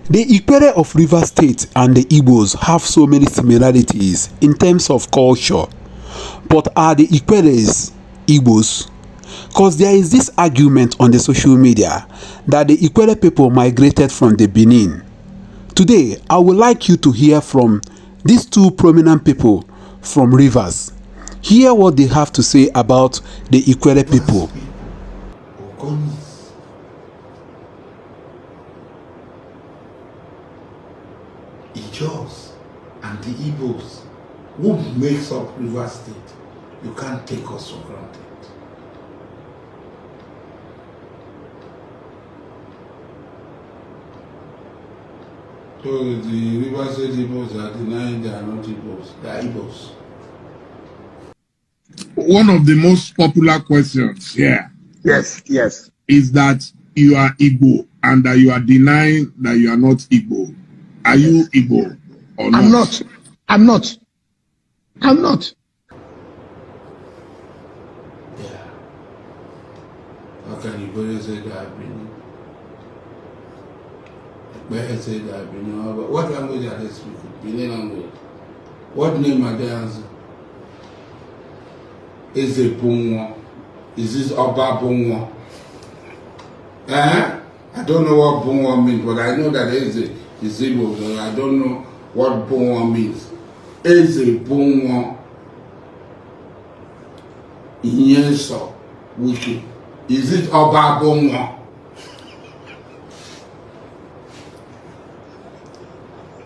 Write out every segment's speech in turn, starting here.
The Ikwerre of Rivers State and the Igbos have so many similarities in terms of culture. But are the Ikwerres Igbos? Because there is this argument on the social media that the Ikwerre people migrated from the Benin. Today, I would like you to hear from these two prominent people from Rivers. Hear what they have to say about the Ikwerre people. Ijos and the Igbos, who makes up Rivers State, you can't take us for granted. So the Rivers State Igbos are denying they are not Igbos, they are Igbos. One of the most popular questions here Yes. is that you are Igbo and that you are denying that you are not Igbo. Are you Igbo or not? I'm not. Yeah. How can you go and say that Benin? Where say that Benin? What language are they speaking? Benin language. What name are they answering? Is it Bunwa? Is this Oba Bunwa? I don't know what Bunwa means, but I know that is Igbo, so I don't know what Bunwa means. Is it Bunwa? Inyeso Wiki. Is it Oba Bunwa?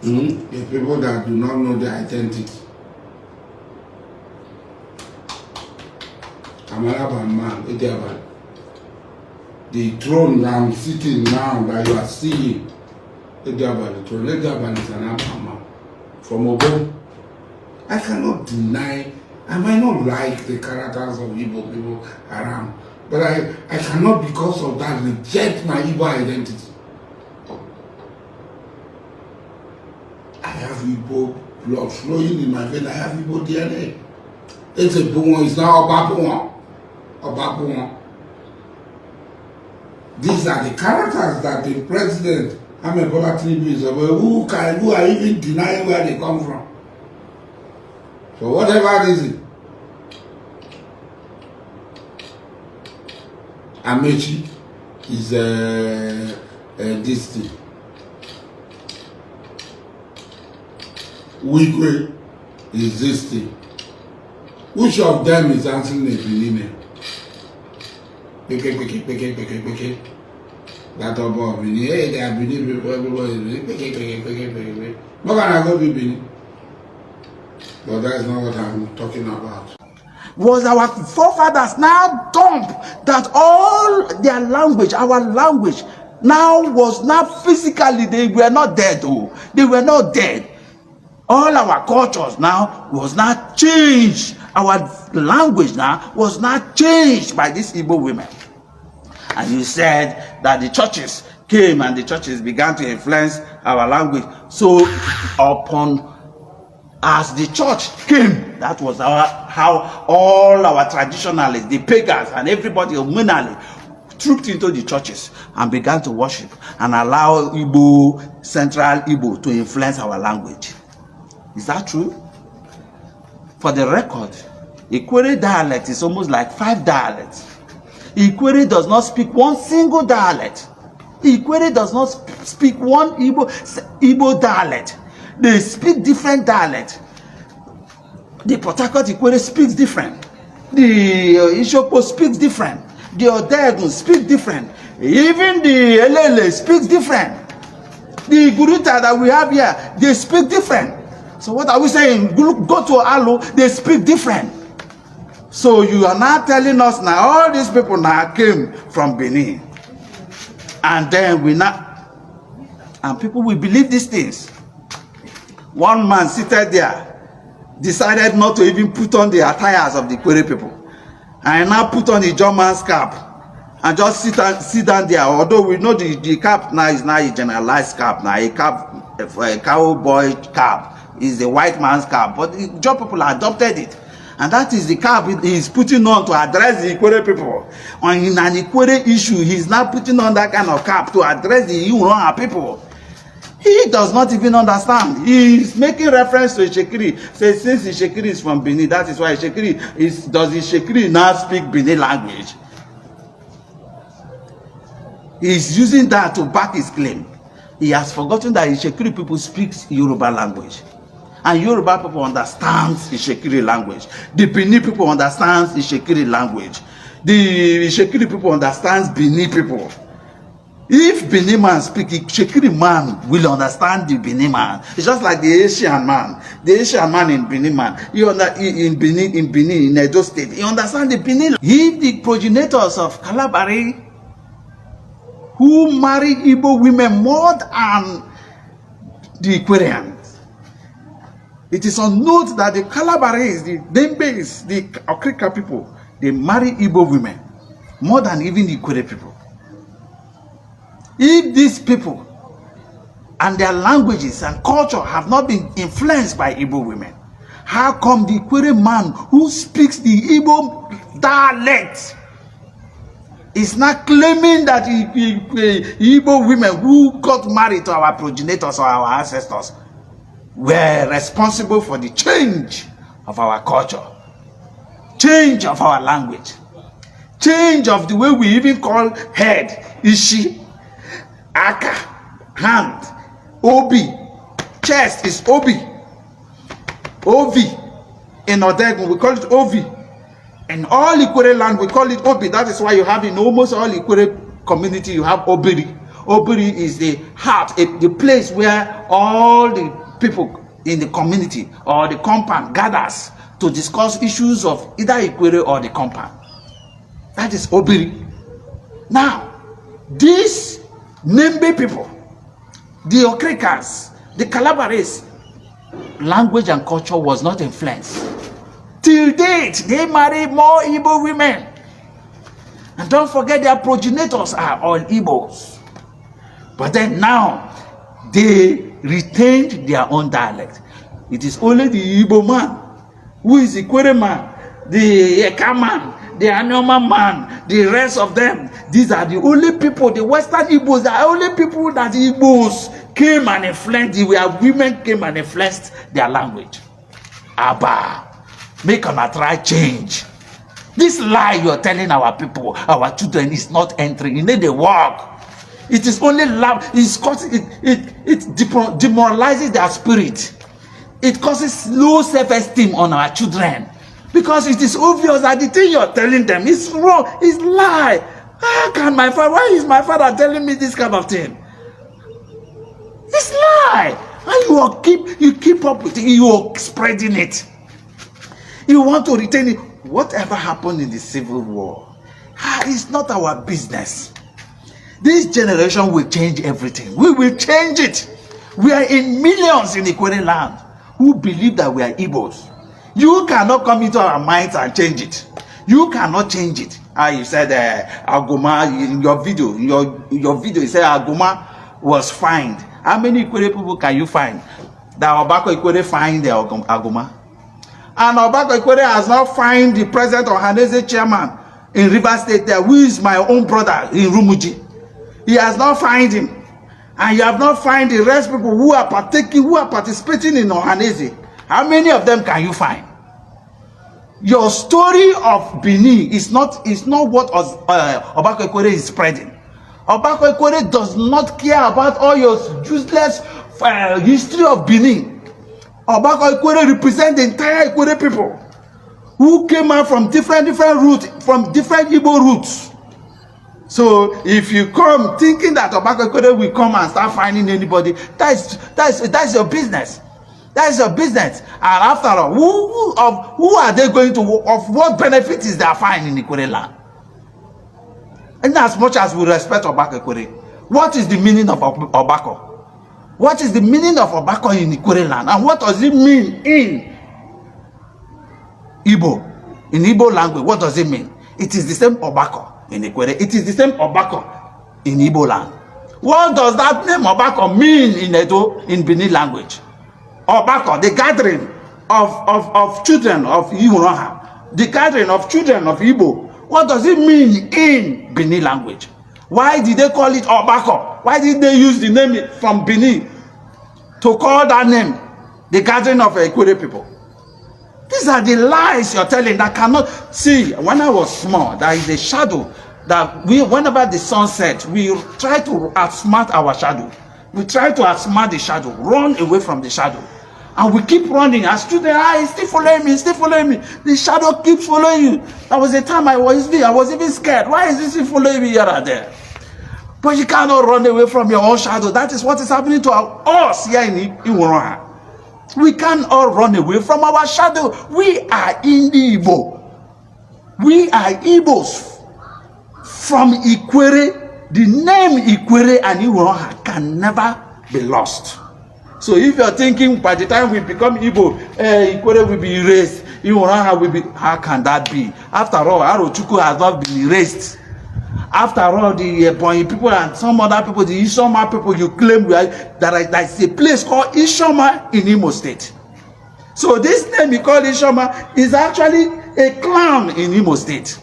The people that do not know their identity. Amalaba man, Ediaban. The throne that I'm sitting now that you are seeing, Ediaban, the throne, Ediaban is an Abama from Obo. I cannot deny, I might not like the characters of Igbo people around, but I cannot because of that reject my Igbo identity. I have Igbo blood flowing in my vein, I have Igbo DNA. It's a Bunwa, it's not Oba Bunwa. These are the characters that the president Bola Tinubu is about. Who are even denying where they come from. For whatever reason, Amechi is this thing. Ikwerre is this thing. Which of them is answering the Benin? That about Benin. Hey, they are Benin people, everybody is not gonna go be Benin. But that's not what I'm talking about. Was our forefathers now dumb that all their language, our language, now was not physically, they were not dead, oh, they were not dead. All our cultures now was not changed. Our language now was not changed by these Igbo women. And you said that the churches came and the churches began to influence our language. So as the church came, that was how all our traditionalists, the pagans and everybody communally trooped into the churches and began to worship and allow Igbo, central Igbo, to influence our language. Is that true? For the record, Ikwerre dialect is almost like 5 dialects. Ikwerre does not speak one single dialect. Ikwerre does not speak one Igbo dialect. They speak different dialects. The Port Harcourt Ikwerre speaks different. The Ishopo speaks different. The Odegun speaks different. Even the Elele speaks different. The Guruta that we have here, they speak different. So what are we saying? Go to Alu, they speak different. So you are now telling us now all these people now came from Benin. And then and people will believe these things. One man seated there decided not to even put on the attires of the Ikwerre people. And now put on the German's cap and just sit down there. Although we know the cap now is not a generalized cap, now a cowboy cap. Is the white man's cap, but the Job people adopted it, and that is the cap he is putting on to address the Ikwerre people. On an Ikwerre issue, he is not putting on that kind of cap to address the Yoruba people. He does not even understand. He is making reference to Ishekiri. Says since Ishekiri is from Benin, that is why Ishekiri is. Does Ishekiri now speak Benin language? He is using that to back his claim. He has forgotten that Ishekiri people speak Yoruba language, and Yoruba people understand Ishekiri language. The Benin people understand Ishekiri language. The Ishekiri people understand Benin people. If Benin man speak, Ishekiri man will understand the Benin man. It's just like the Asian man. The Asian man in Benin man, in Benin, in Edo State, he understands the Benin. If the progenitors of Calabari, who marry Igbo women more than the Ikwerreans, it is on note that the Calabaris, the Dembes, the Okrika people, they marry Igbo women more than even the Ikwerre people. If these people and their languages and culture have not been influenced by Igbo women, how come the Ikwerre man who speaks the Igbo dialect is not claiming that Igbo women who got married to our progenitors or our ancestors were responsible for the change of our culture, change of our language, change of the way we even call head, ishi, aka, hand, obi, chest is obi, ovi. In Odegun we call it ovi. In all Ikwerre land we call it obi. That is why you have in almost all Ikwerre community you have obiri. Obiri is the heart, the place where all the people in the community or the compound gathers to discuss issues of either Ikwerre or the compound. That is obiri. Now, these Nembe people, the Okrikas, the Calabaris, language and culture was not influenced. Till date, they marry more Igbo women. And don't forget their progenitors are all Igbos. But then now, they retained their own dialect. It is only the Igbo man, who is the Ikwerre man, the Eka man, the Anoma man, the rest of them. These are the only people, the Western Igbos, the only people that the Igbos came and influenced, where women came and influenced their language. Abba, make them try change. This lie you are telling our people, our children, is not entering. You need to work. It is only love. It demoralizes their spirit. It causes low self-esteem on our children. Because it is obvious that the thing you are telling them is wrong, is lie. How can my father, why is my father telling me this kind of thing? It's lie. And you keep up with it, you are spreading it. You want to retain it. Whatever happened in the Civil War, it's not our business. This generation will change everything. We will change it. We are in millions in Ikwerre land who believe that we are Igbos. You cannot come into our minds and change it. You cannot change it. You said Agoma in your video. Your video, you said Agoma was fined. How many Ikwerre people can you find? That Obako Ikwerre fined the Agoma. And Obako Ikwerre has not fined the president or Hanese chairman in Rivers State there, who is my own brother in Rumuji. He has not fined him. And you have not fined the rest people who are participating in Ohanese. How many of them can you find? Your story of Benin is not what Obako Ikwerre is spreading. Obako Ikwerre does not care about all your useless history of Benin. Obako Ikwerre represents the entire Ikwerre people who came out from different routes, from different Igbo roots. So if you come thinking that Obako Ikwerre will come and start finding anybody, that's your business. That's your business. And after all, who are they going to, of what benefit is they finding in Ikwerre land? And as much as we respect Obako Ikwerre, what is the meaning of Obako? What is the meaning of Obako in Ikwerre land? And what does it mean in Igbo? In Igbo language, what does it mean? It is the same Obako in Ikwerre. It is the same Obako in Igbo land. What does that name Obako mean in Edo, in Benin language? Obako, the gathering of children of Ihuroha, the gathering of children of Igbo. What does it mean in Benin language? Why did they call it Obako? Why did they use the name from Benin to call that name the gathering of Ikwerre people. These are the lies you're telling that cannot see. When I was small, there is a shadow that whenever the sun sets, we try to outsmart our shadow. We try to outsmart the shadow, run away from the shadow. And we keep running. I stood there, he's still following me, still following me. The shadow keeps following you. There was a time I was even scared. Why is this following me here and there? But you cannot run away from your own shadow. That is what is happening to us here in Iworoha. We can't all run away from our shadow. We are in the Igbo. We are Igbos. From Ikwerre, the name Ikwerre and Iworoha can never be lost. So if you're thinking by the time we become Igbo, Ikwerre will be erased, Iworoha will be, how can that be? After all, Arochukwu has not been erased. After all, the Ebonyi people and some other people, the Ishoma people, you claim that is a place called Ishoma in Imo State. So this name we call Ishoma is actually a clan in Imo State.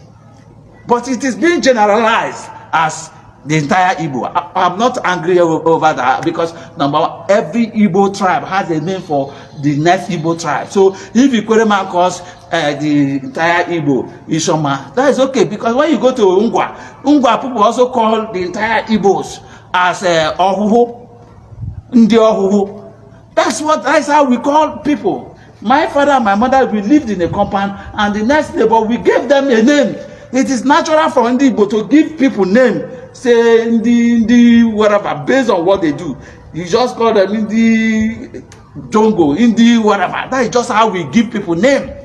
But it is being generalized as the entire Igbo. I'm not angry over that because number one, every Igbo tribe has a name for the next Igbo tribe. So if Ikwerre man calls the entire Igbo Ishoma, that is okay, because when you go to Ungwa people also call the entire Igbos as Ohuhu, Ndi Ohuhu. That's how we call people. My father and my mother, we lived in a compound, and the next neighbor, we gave them a name. It is natural for Ndi Igbo to give people name, say Ndi whatever, based on what they do. You just call them Ndi Jongo, Ndi whatever. That is just how we give people name.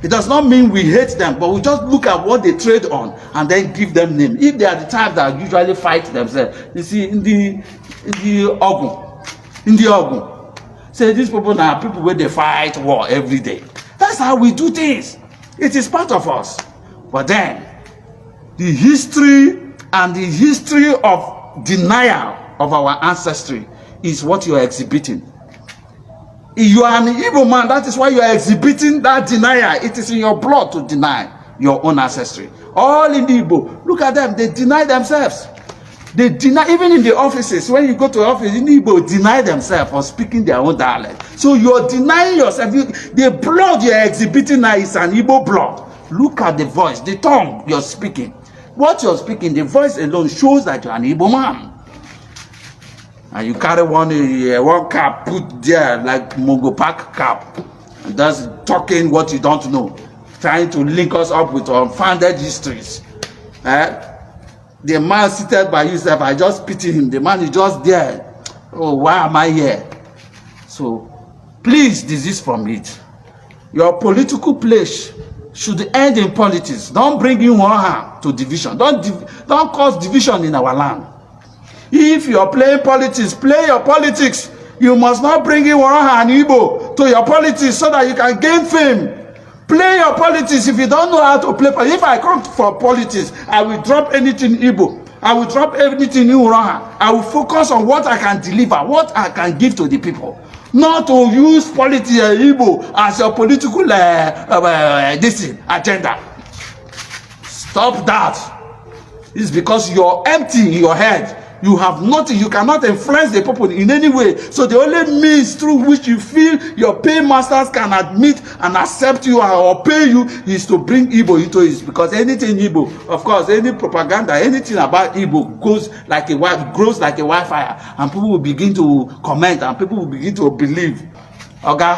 It does not mean we hate them, but we just look at what they trade on and then give them name. If they are the type that usually fight themselves, you see, Ndi Ogun. Say these people now are people where they fight war every day. That's how we do things. It is part of us. But then, the history of denial of our ancestry is what you are exhibiting. You are an Igbo man, that is why you are exhibiting that denial. It is in your blood to deny your own ancestry. All in the Igbo, look at them, they deny themselves. They deny, even in the offices, when you go to the office, in Igbo, deny themselves for speaking their own dialect. So you are denying yourself. The blood you are exhibiting now is an Igbo blood. Look at the voice, the tongue you're speaking. What you're speaking, the voice alone shows that you're an Igbo man. And you carry one cap put there like Mongo Park cap. And that's talking what you don't know. Trying to link us up with unfounded histories. The man seated by yourself, I just pity him. The man is just there. Oh, why am I here? So, please desist from it. Your political place should end in politics. Don't bring in one to division. Don't cause division in our land. If you're playing politics, play your politics. You must not bring in one and Igbo to your politics so that you can gain fame. Play your politics. If you don't know how to play, if I come for politics, I will drop anything Igbo. I will drop everything Iworoha. I will focus on what I can deliver, what I can give to the people. Not to use politics Igbo as your political agenda. Stop that. It's because you're empty in your head. You have nothing. You cannot influence the people in any way. So the only means through which you feel your paymasters can admit and accept you or pay you is to bring Igbo into it. Because anything Igbo, of course, any propaganda, anything about Igbo grows like a wildfire, and people will begin to comment and people will begin to believe. Okay,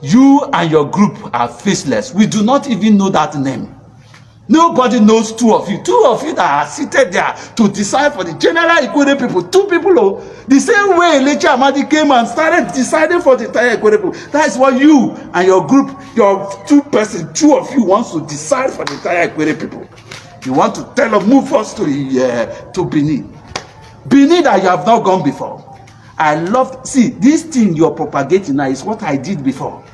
you and your group are faceless. We do not even know that name. Nobody knows two of you. Two of you that are seated there to decide for the general Ikwerre people. Two people, the same way Lechi Amadi came and started deciding for the entire Ikwerre people. That is what you and your group, your two of you wants to decide for the entire Ikwerre people. You want to tell them, move us to Benin. Benin that you have not gone before. See, this thing you're propagating now is what I did before.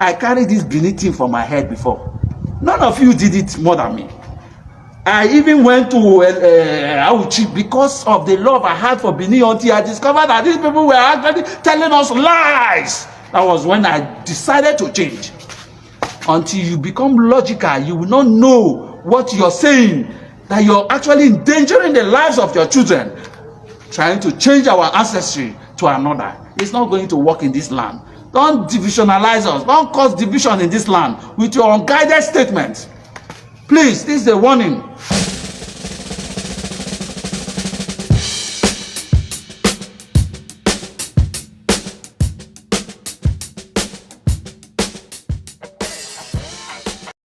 I carried this Benin thing for my head before. None of you did it more than me. I even went to Auchi because of the love I had for Benin until I discovered that these people were actually telling us lies. That was when I decided to change. Until you become logical, you will not know what you're saying, that you're actually endangering the lives of your children. Trying to change our ancestry to another. It's not going to work in this land. Don't divisionalize us. Don't cause division in this land with your unguided statements. Please, this is a warning.